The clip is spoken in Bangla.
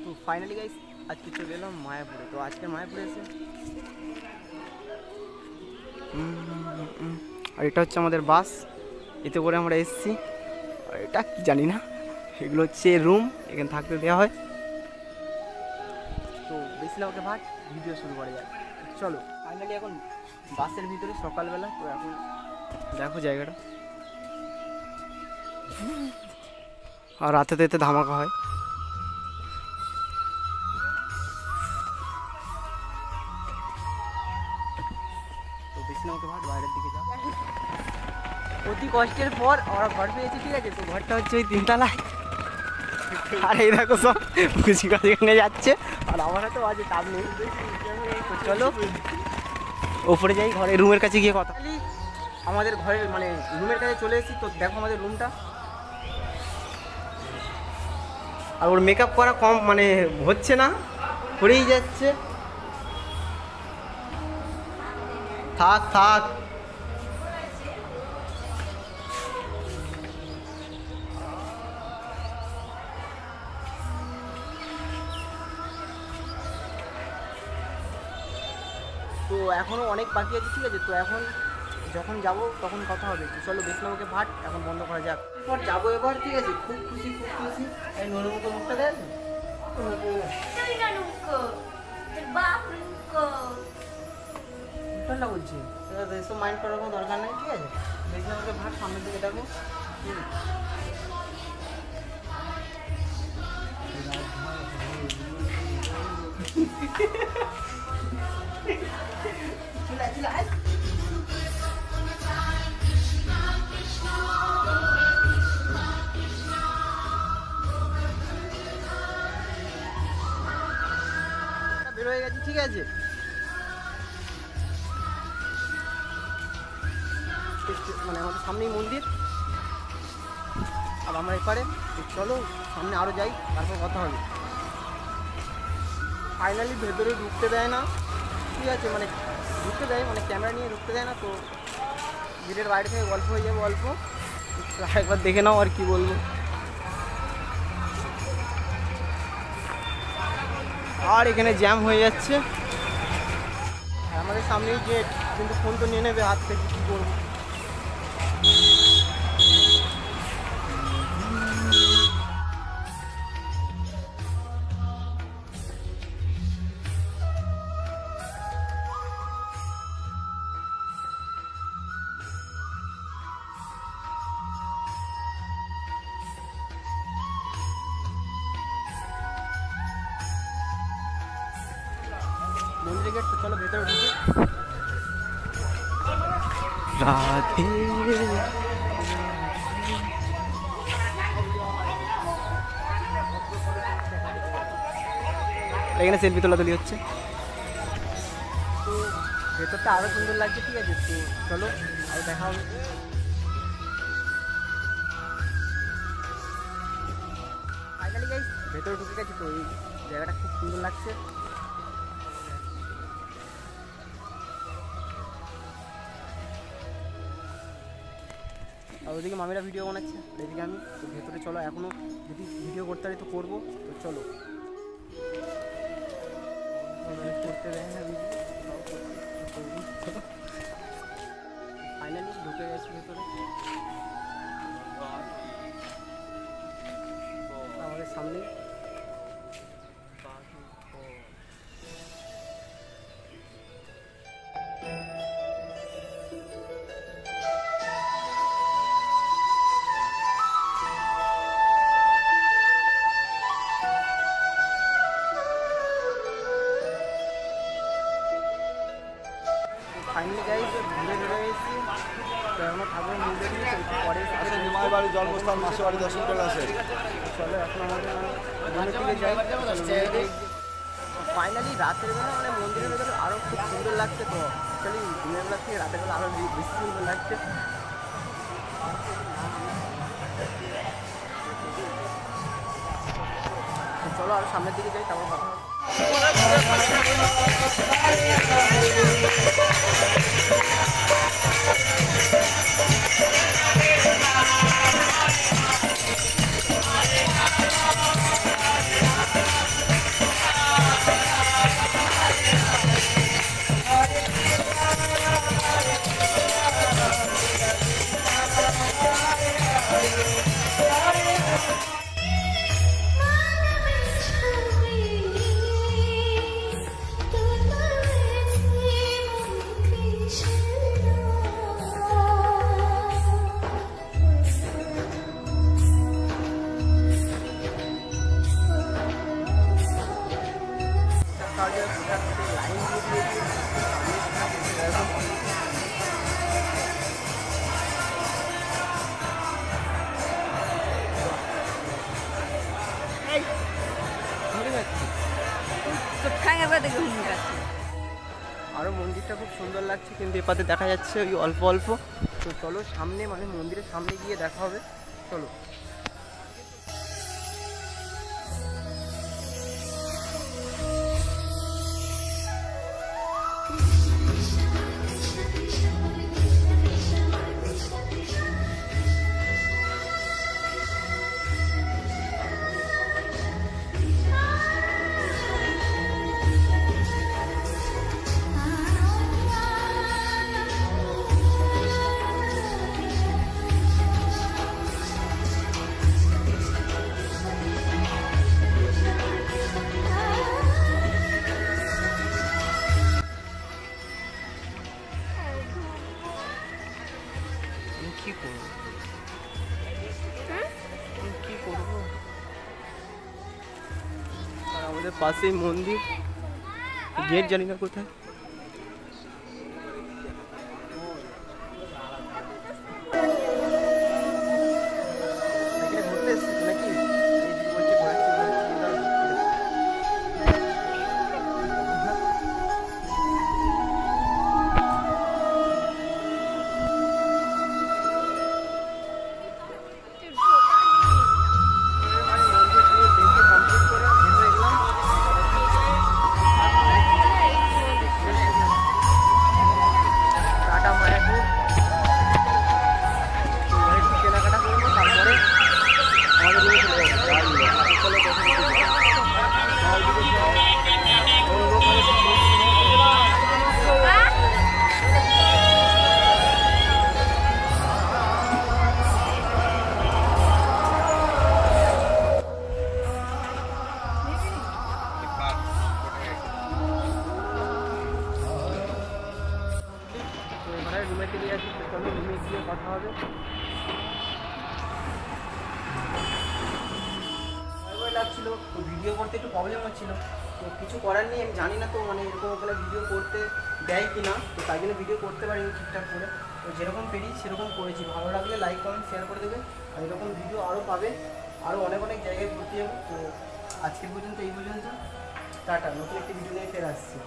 তো ফাইনালি গাইস আজকে চলে এলাম মায়াপুরে। তো আজকে মায়াপুরে এসে আর এটা হচ্ছে আমাদের বাস, এতে করে আমরা এসেছি। আর এটা কি জানি না, এগুলো হচ্ছে রুম, এখানে থাকতে দেওয়া হয়। তো বেশি না ওকে ভাট, ভিডিও শুরু করা যায়। চলো ফাইনালি এখন বাসের ভিতরে সকালবেলা। তো এখন দেখো জায়গাটা, আর রাতে তো এতে ধামাকা হয়। তো বেশি না ওকে ভাট, বাইরের দিকে যাও। অতি কষ্টের পর আমরা ঘর পেয়েছি, ঠিক আছে। তো ঘরটা হচ্ছে ওই 3 তলায়। আর এই দেখো সব খুশি কাজ এখানে যাচ্ছে, আর আমার হাতে বাজে তাপ নেই। তো চলো ওপরে যাই, ঘরে রুমের কাছে গিয়ে কথা। আমাদের ঘরের মানে রুমের কাছে চলে এসেছি। তো দেখো আমাদের রুমটা, আর ওর মেকআপ করা কম মানে হচ্ছে না, করেই যাচ্ছে। থাক থাক, তো এখনও অনেক বাকি আছে, ঠিক আছে। তো এখন যখন যাব তখন কথা হবে। তো চলো বেশনামকে ভাট এখন বন্ধ করা যাক, এরপর যাবো এবার, ঠিক আছে। খুব খুশি খুব খুশি। এই নরমুখো মুখটা দেন, উল্টা বলছি, এসব মাইন্ড করার কোনো দরকার নেই, ঠিক আছে। বেশনামকে ভাট সামনের দিকে দেখো। বের হয়ে গেছি, ঠিক আছে। মানে আমাদের সামনেই মন্দির, আর আমরা এপারে। চলো সামনে আরো যাই, তারপর কথা হবে। ফাইনালি ভেতরে ঢুকতে দেয় না, ঠিক আছে। মানে ঢুকতে দেয়, মানে ক্যামেরা নিয়ে ঢুকতে দেয় না। তো গেটের বাইরে থেকে গল্প হয়ে যাবে অল্প, একবার দেখে নাও আর কি বলবো। আর এখানে জ্যাম হয়ে যাচ্ছে, আমাদের সামনেই গেট, কিন্তু ফোন তো নিয়ে নেবে হাত থেকে, কী করবো। মন্দিরের গেট, তো চলো ভেতরে ঢুকি। রাধে এখানে সেলফি তোলাতুলি হচ্ছে। তো ভেতরটা আরো সুন্দর লাগছে, ঠিক আছে। তো চলো আর দেখা হবে। ফাইনালি গাইস ভেতরে ঢুকে গেছি। তো এই জায়গাটা খুব সুন্দর লাগছে। আর ওদিকে মামিরা ভিডিও বানাচ্ছে, এদিকে আমি। তো ভেতরে চলো, এখনও যদি ভিডিও করতে পারি তো করবো। তো চলো, করতে দেয় না ভিডিও। ফাইনালি ঢুকে গেছি ভেতরে, আমাদের সামনে। ফাইনালি গাইস ঘুরে ঘুরে এসেছি। তো এখনো ঠাকুর মন্দির পরে নিমাই বাড়ি জন্মস্থান মাসে বাড়ি দর্শন করে আসে। চলো এখন আমাদের মন্দির যাই। ফাইনালি রাতের বেলা মানে মন্দিরের ভেতরে আরও খুব সুন্দর লাগছে। তো অ্যাকচুয়ালি দিনের বেলা থেকে রাতের বেলা আরও বেশি সুন্দর লাগছে। চলো আর সামনের দিকে যাই, তারপর কথা হবে। কাজ হয় কোথার থেকে লাইন দিয়ে দিয়েছে আরও মন্দিরটা খুব সুন্দর লাগছে, কিন্তু এপাতে দেখা যাচ্ছে ওই অল্প অল্প। তো চলো সামনে, মানে মন্দিরের সামনে গিয়ে দেখা হবে, চলো। কি করবো, কি করবো? আর আমাদের পাশেই মন্দির, গেট জানি না কোথায়। ঘুরতে এসেছিস নাকি? রুমে চলে যাচ্ছি, চলো রুমে গিয়ে কথা হবে। ভয় লাগছিল, তো ভিডিও করতে একটু প্রবলেম হচ্ছিল, তো কিছু করার নেই। আমি জানি না তো মানে এরকম ওখানে ভিডিও করতে দেয় কি না, তো তাই জন্য ভিডিও করতে পারিনি ঠিকঠাক করে। তো যেরকম পেরি সেরকম করেছি। ভালো লাগলে লাইক কমেন্ট শেয়ার করে দেবে, আর এরকম ভিডিও আরও পাবে, আরও অনেক অনেক জায়গায় ঘুরতে যাবো। তো আজকের পর্যন্ত এই পর্যন্ত, টাটা। নতুন একটি ভিডিও নিয়ে ফের আসছি।